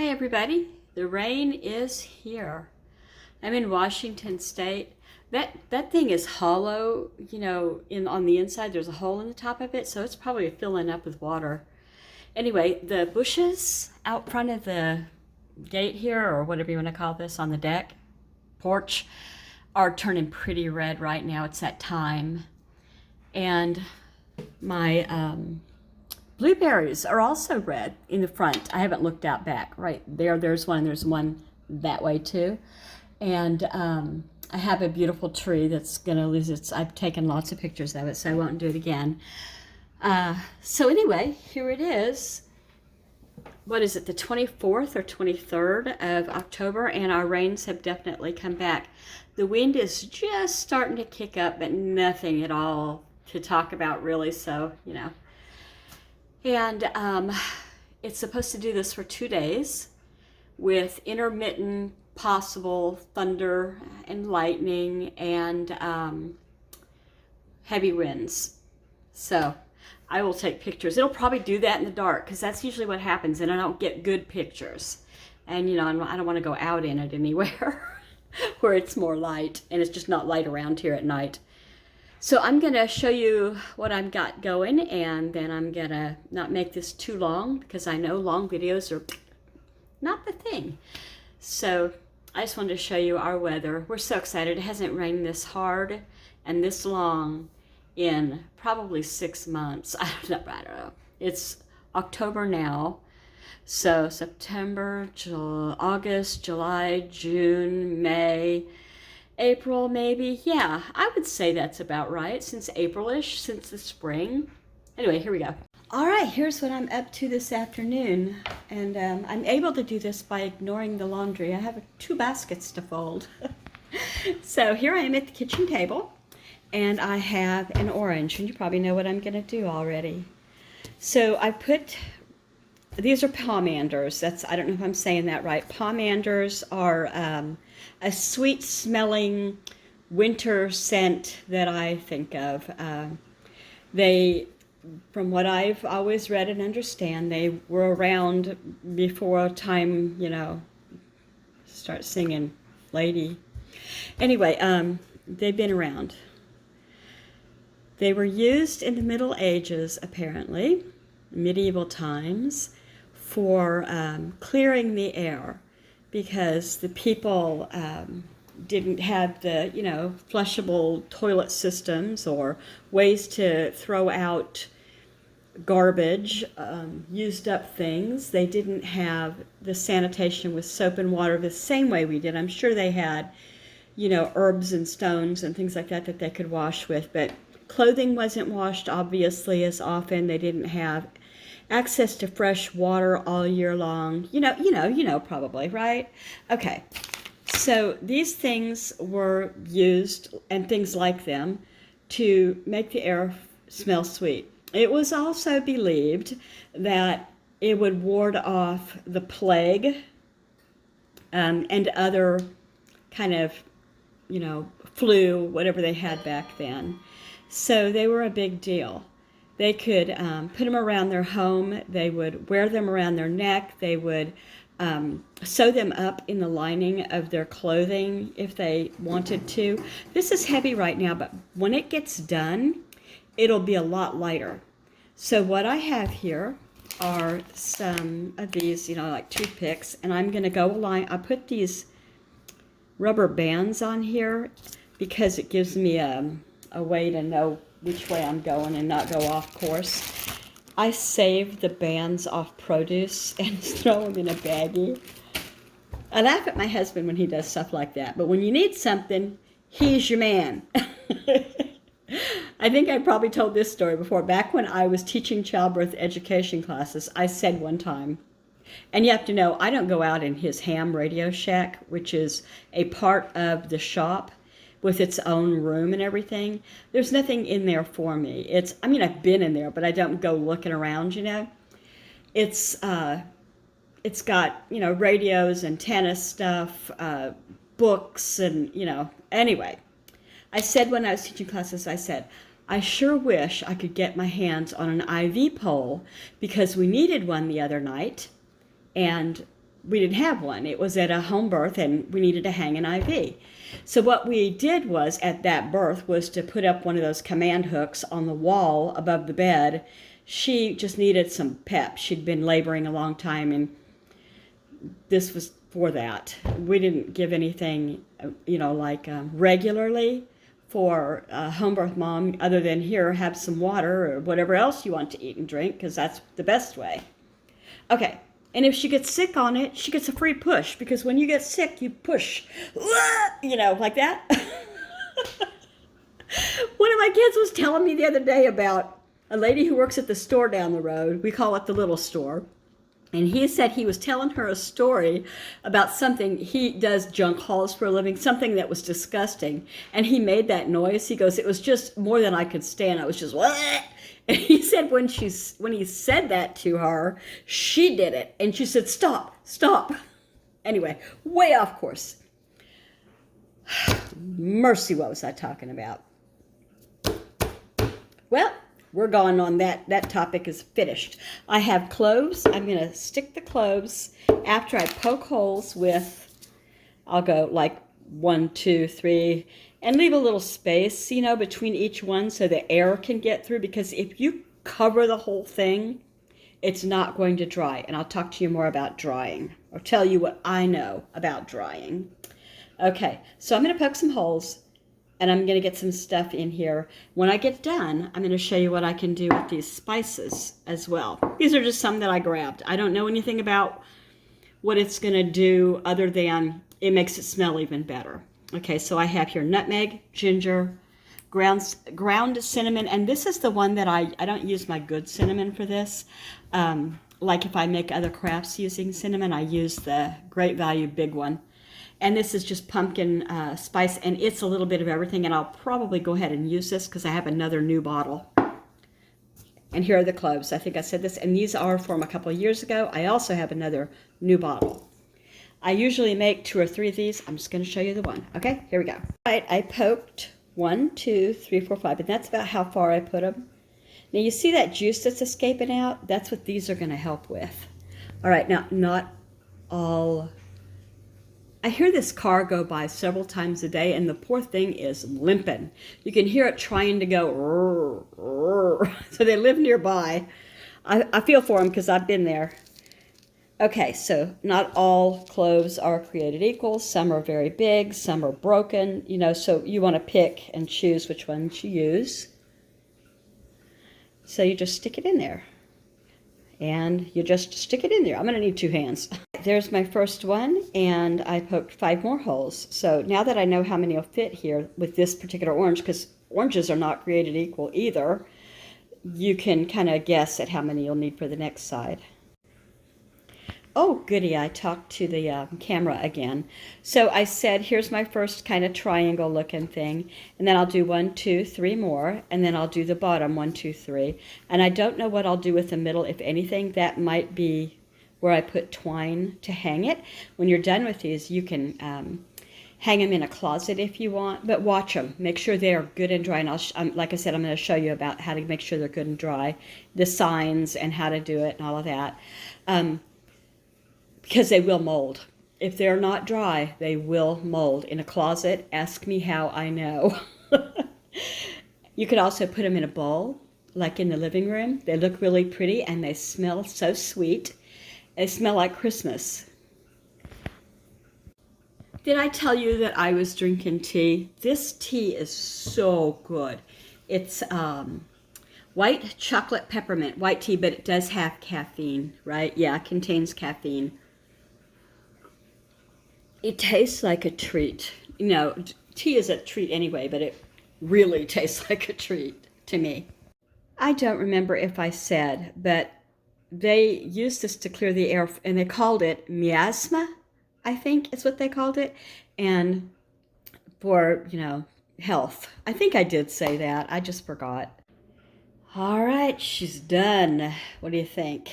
Hi everybody, the rain is here. I'm in Washington State. That thing is hollow, on the inside there's a hole in the top of it, so it's probably filling up with water. Anyway, the bushes out front of the gate here, or whatever you want to call this, on the deck, porch, are turning pretty red right now. It's that time. And my blueberries are also red in the front. I haven't looked out back. Right there, there's one, and there's one that way too. And I have a beautiful tree that's going to lose its, I've taken lots of pictures of it, so I won't do it again. So anyway, here it is. What is it, the 24th or 23rd of October, and our rains have definitely come back. The wind is just starting to kick up, but nothing at all to talk about really, so, And it's supposed to do this for 2 days with intermittent possible thunder and lightning and heavy winds. So I will take pictures. It'll probably do that in the dark because that's usually what happens, and I don't get good pictures. And, I don't want to go out in it anywhere where it's more light, and it's just not light around here at night. So I'm going to show you what I've got going, and then I'm going to not make this too long because I know long videos are not the thing. So I just wanted to show you our weather. We're so excited. It hasn't rained this hard and this long in probably 6 months. I don't know. It's October now. So September, August, July, June, May, April maybe. Yeah, I would say that's about right, since April-ish, since the spring. Anyway, here we go. All right, here's what I'm up to this afternoon. And I'm able to do this by ignoring the laundry. I have 2 baskets to fold. So here I am at the kitchen table, and I have an orange, and you probably know what I'm going to do already. So I put, these are pomanders. I don't know if I'm saying that right. Pomanders are a sweet-smelling winter scent that I think of. From what I've always read and understand, they were around before time, start singing lady. Anyway, they've been around. They were used in the Middle Ages, apparently, medieval times, for clearing the air, because the people didn't have the, flushable toilet systems or ways to throw out garbage, used up things. They didn't have the sanitation with soap and water the same way we did. I'm sure they had, herbs and stones and things like that they could wash with, but clothing wasn't washed obviously as often. They didn't have access to fresh water all year long. Probably, right? Okay. So these things were used, and things like them, to make the air smell sweet. It was also believed that it would ward off the plague and other kind of, flu, whatever they had back then. So they were a big deal. They could put them around their home. They would wear them around their neck. They would sew them up in the lining of their clothing if they wanted to. This is heavy right now, but when it gets done, it'll be a lot lighter. So what I have here are some of these, like toothpicks, and I'm going to go along. I put these rubber bands on here because it gives me a way to know which way I'm going and not go off course. I save the bands off produce and throw them in a baggie. I laugh at my husband when he does stuff like that, but when you need something, he's your man. I think I probably told this story before. Back when I was teaching childbirth education classes, I said one time, and you have to know, I don't go out in his ham radio shack, which is a part of the shop with its own room and everything. There's nothing in there for me. I've been in there, but I don't go looking around, It's got, radios and tennis stuff, books, and, anyway. I said when I was teaching classes, I sure wish I could get my hands on an IV pole because we needed one the other night, and we didn't have one. It was at a home birth, and we needed to hang an IV. So what we did was, at that birth, was to put up one of those command hooks on the wall above the bed. She just needed some pep. She'd been laboring a long time, and this was for that. We didn't give anything, regularly for a home birth mom, other than, here, have some water or whatever else you want to eat and drink, because that's the best way. Okay, and if she gets sick on it, she gets a free push, because when you get sick, you push, like that. One of my kids was telling me the other day about a lady who works at the store down the road. We call it the little store. And he said he was telling her a story about something. He does junk hauls for a living, something that was disgusting. And he made that noise. He goes, it was just more than I could stand. I was just, what? And he said when he said that to her, she did it. And she said, stop. Anyway, way off course. Mercy, what was I talking about? Well, we're gone on that. That topic is finished. I have cloves. I'm going to stick the cloves after I poke holes with, I'll go like 1, 2, 3, and leave a little space, between each one so the air can get through, because if you cover the whole thing, it's not going to dry. And I'll talk to you more about drying, or tell you what I know about drying. Okay, so I'm going to poke some holes, and I'm going to get some stuff in here. When I get done, I'm going to show you what I can do with these spices as well. These are just some that I grabbed. I don't know anything about what it's going to do other than it makes it smell even better. Okay, so I have here nutmeg, ginger, ground cinnamon, and this is the one that I don't use my good cinnamon for this. Like if I make other crafts using cinnamon, I use the Great Value big one. And this is just pumpkin spice, and it's a little bit of everything, and I'll probably go ahead and use this because I have another new bottle. And here are the cloves. I think I said this, and these are from a couple of years ago. I also have another new bottle. I usually make 2 or 3 of these. I'm just going to show you the one. Okay, here we go. All right, I poked 1, 2, 3, 4, 5, and that's about how far I put them. Now you see that juice that's escaping out? That's what these are going to help with. All right, now not all. I hear this car go by several times a day, and the poor thing is limping. You can hear it trying to go, rrr, rrr. So they live nearby. I feel for them because I've been there. Okay, so not all cloves are created equal. Some are very big, some are broken, so you want to pick and choose which ones you use. So you just stick it in there. And you just stick it in there. I'm going to need 2 hands. There's my first one, and I poked 5 more holes. So now that I know how many will fit here with this particular orange, because oranges are not created equal either, you can kind of guess at how many you'll need for the next side. Oh, goody, I talked to the camera again. So I said, here's my first kind of triangle looking thing. And then I'll do 1, 2, 3 more. And then I'll do the bottom 1, 2, 3. And I don't know what I'll do with the middle. If anything, that might be where I put twine to hang it. When you're done with these, you can hang them in a closet if you want. But watch them. Make sure they are good and dry. And like I said, I'm going to show you about how to make sure they're good and dry. The signs and how to do it and all of that. Because they will mold. If they're not dry, they will mold. In a closet, ask me how I know. You could also put them in a bowl, like in the living room. They look really pretty, and they smell so sweet. They smell like Christmas. Did I tell you that I was drinking tea? This tea is so good. It's white chocolate peppermint, white tea, but it does have caffeine, right? Yeah, it contains caffeine. It tastes like a treat. Tea is a treat anyway, but it really tastes like a treat to me. I don't remember if I said, but they used this to clear the air, and they called it miasma, I think is what they called it, and for, health. I think I did say that. I just forgot. All right, she's done. What do you think?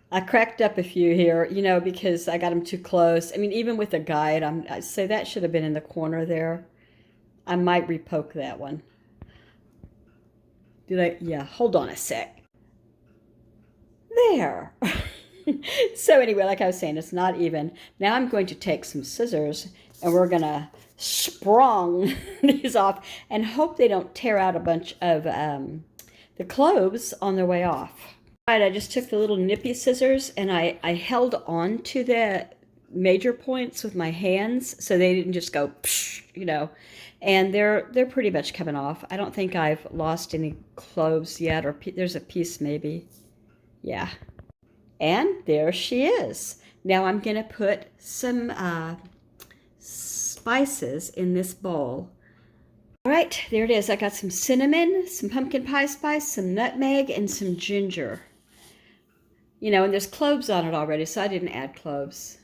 I cracked up a few here, because I got them too close. I mean, even with the guide, I'd say that should have been in the corner there. I might repoke that one. Did I? Yeah, hold on a sec. There. So anyway, like I was saying, it's not even. Now I'm going to take some scissors and we're going to sprung these off and hope they don't tear out a bunch of the cloves on their way off. All right, I just took the little nippy scissors and I held on to the major points with my hands so they didn't just go, psh, you know, and they're pretty much coming off. I don't think I've lost any cloves yet, or there's a piece maybe. Yeah. And there she is. Now I'm going to put some spices in this bowl. All right, there it is. I got some cinnamon, some pumpkin pie spice, some nutmeg, and some ginger. You know, and there's cloves on it already, so I didn't add cloves.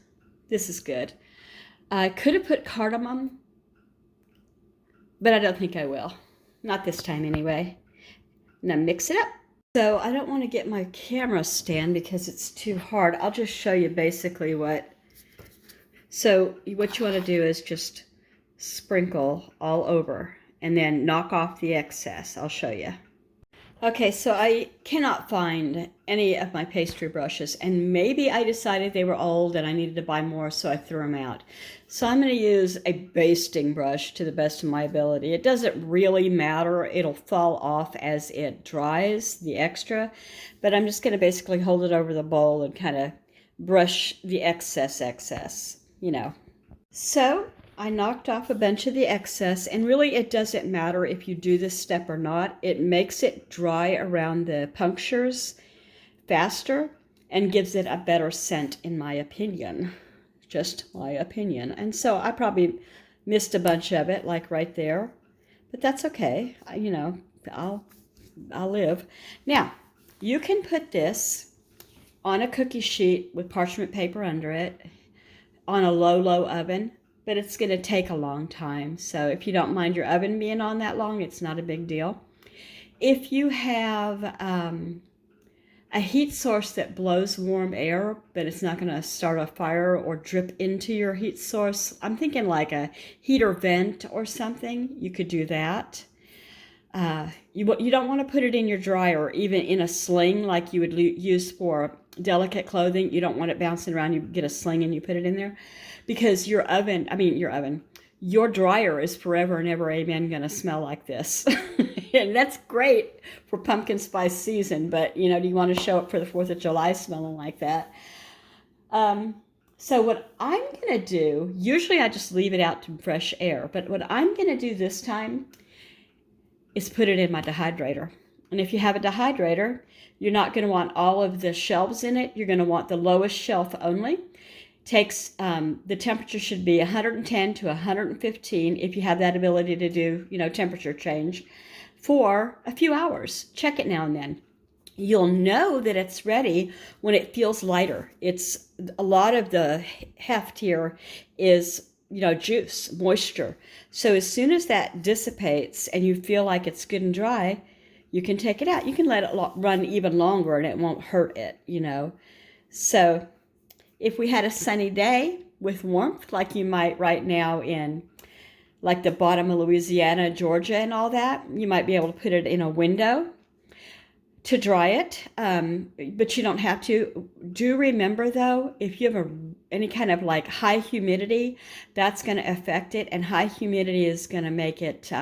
This is good. I could have put cardamom, but I don't think I will. Not this time anyway. Now mix it up. So I don't want to get my camera stand because it's too hard. I'll just show you basically what. So what you want to do is just sprinkle all over and then knock off the excess. I'll show you. Okay, so I cannot find any of my pastry brushes, and maybe I decided they were old and I needed to buy more, so I threw them out. So I'm going to use a basting brush to the best of my ability. It doesn't really matter. It'll fall off as it dries, the extra, but I'm just going to basically hold it over the bowl and kind of brush the excess, you know. So I knocked off a bunch of the excess, and really it doesn't matter if you do this step or not. It makes it dry around the punctures faster and gives it a better scent, in my opinion. Just my opinion. And so I probably missed a bunch of it, like right there, but that's okay. You know, I'll live. Now, you can put this on a cookie sheet with parchment paper under it on a low oven. But it's going to take a long time. So if you don't mind your oven being on that long, it's not a big deal. If you have a heat source that blows warm air, but it's not going to start a fire or drip into your heat source, I'm thinking like a heater vent or something, you could do that. You don't want to put it in your dryer, even in a sling like you would use for delicate clothing. You don't want it bouncing around. You get a sling and you put it in there, because your dryer is forever and ever, amen, going to smell like this. And that's great for pumpkin spice season, but, you know, do you want to show up for the 4th of July smelling like that? So what I'm going to do, usually I just leave it out to fresh air, but what I'm going to do this time is put it in my dehydrator. And if you have a dehydrator, you're not going to want all of the shelves in it. You're going to want the lowest shelf only. Takes the temperature should be 110 to 115 if you have that ability to do, you know, temperature change for a few hours. Check it now and then. You'll know that it's ready when it feels lighter. It's a lot of the heft here is, you know, juice, moisture. So as soon as that dissipates and you feel like it's good and dry, you can take it out. You can let it run even longer and it won't hurt it, you know. So if we had a sunny day with warmth, like you might right now in like the bottom of Louisiana, Georgia and all that, you might be able to put it in a window to dry it, but you don't have to. Do remember though, if you have any kind of like high humidity, that's going to affect it, and high humidity is going to make it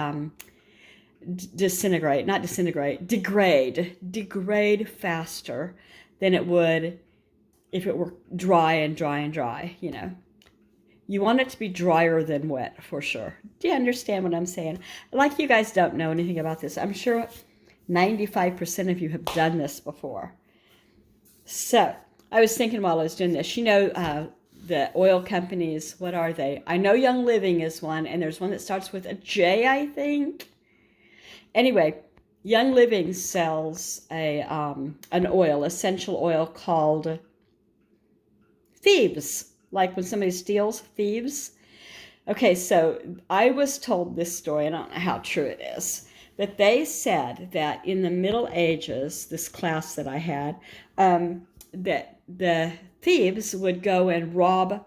degrade faster than it would if it were dry, you know. You want it to be drier than wet, for sure. Do you understand what I'm saying? Like you guys don't know anything about this. I'm sure 95% of you have done this before. So, I was thinking while I was doing this, you know, the oil companies, what are they? I know Young Living is one, and there's one that starts with a J, I think. Anyway, Young Living sells an oil, essential oil called Thieves. Like when somebody steals, thieves. Okay, so I was told this story, and I don't know how true it is, but they said that in the Middle Ages, this class that I had, that the thieves would go and rob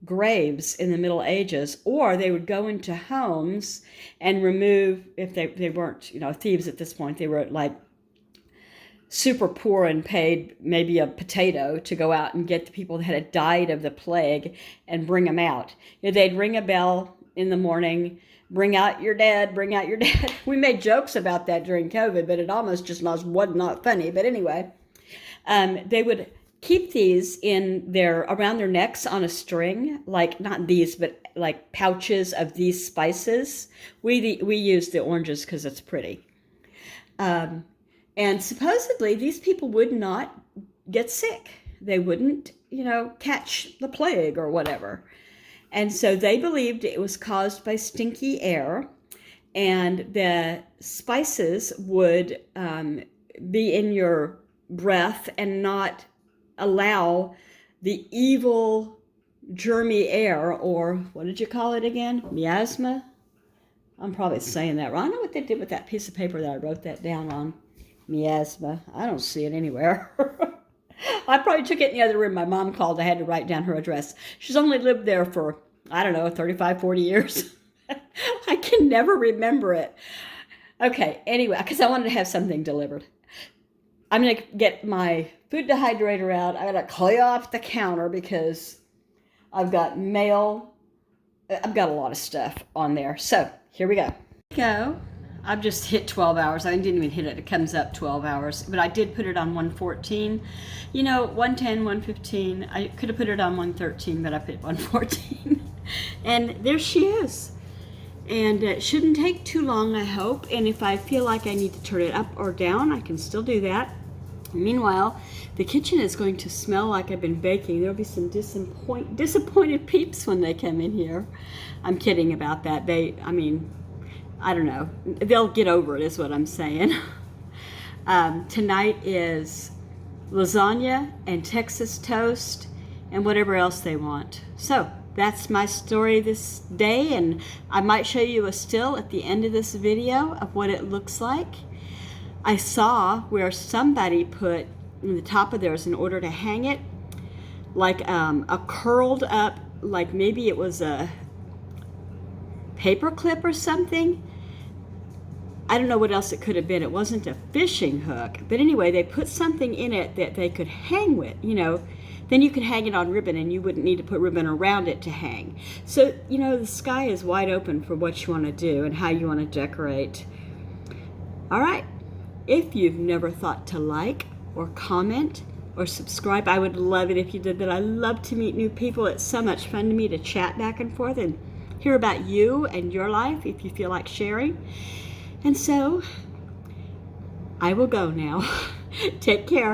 graves in the Middle Ages, or they would go into homes and remove, if they weren't, you know, thieves at this point, they were like super poor and paid maybe a potato to go out and get the people that had died of the plague and bring them out. You know, they'd ring a bell in the morning, bring out your dead, bring out your dead. We made jokes about that during COVID, but it almost just was not funny. But anyway, they would keep these around their necks on a string, like not these, but like pouches of these spices. We use the oranges because it's pretty. And supposedly these people would not get sick. They wouldn't, catch the plague or whatever. And so they believed it was caused by stinky air, and the spices would be in your breath and not allow the evil germy air, or what did you call it again? Miasma? I'm probably saying that wrong. I don't know what they did with that piece of paper that I wrote that down on. Miasma. I don't see it anywhere. I probably took it in the other room. My mom called. I had to write down her address. She's only lived there for, 35, 40 years. I can never remember it. Okay, anyway, because I wanted to have something delivered. I'm going to get my food dehydrator out. I got to clear off the counter because I've got mail. I've got a lot of stuff on there. So, here we go. I've just hit 12 hours. I didn't even hit it. It comes up 12 hours. But I did put it on 114. 110, 115. I could have put it on 113, but I put 114. And there she is. And it shouldn't take too long, I hope. And if I feel like I need to turn it up or down, I can still do that. Meanwhile, the kitchen is going to smell like I've been baking. There'll be some disappointed peeps when they come in here. I'm kidding about that. I don't know. They'll get over it is what I'm saying. Tonight is lasagna and Texas toast and whatever else they want. So that's my story this day, and I might show you a still at the end of this video of what it looks like. I saw where somebody put in the top of theirs, in order to hang it, like a curled up, like maybe it was a paper clip or something. I don't know what else it could have been. It wasn't a fishing hook. But anyway, they put something in it that they could hang with, Then you could hang it on ribbon, and you wouldn't need to put ribbon around it to hang. So, the sky is wide open for what you want to do and how you want to decorate. All right. If you've never thought to like or comment or subscribe, I would love it if you did that. I love to meet new people. It's so much fun to me to chat back and forth and hear about you and your life if you feel like sharing. And so, I will go now. Take care.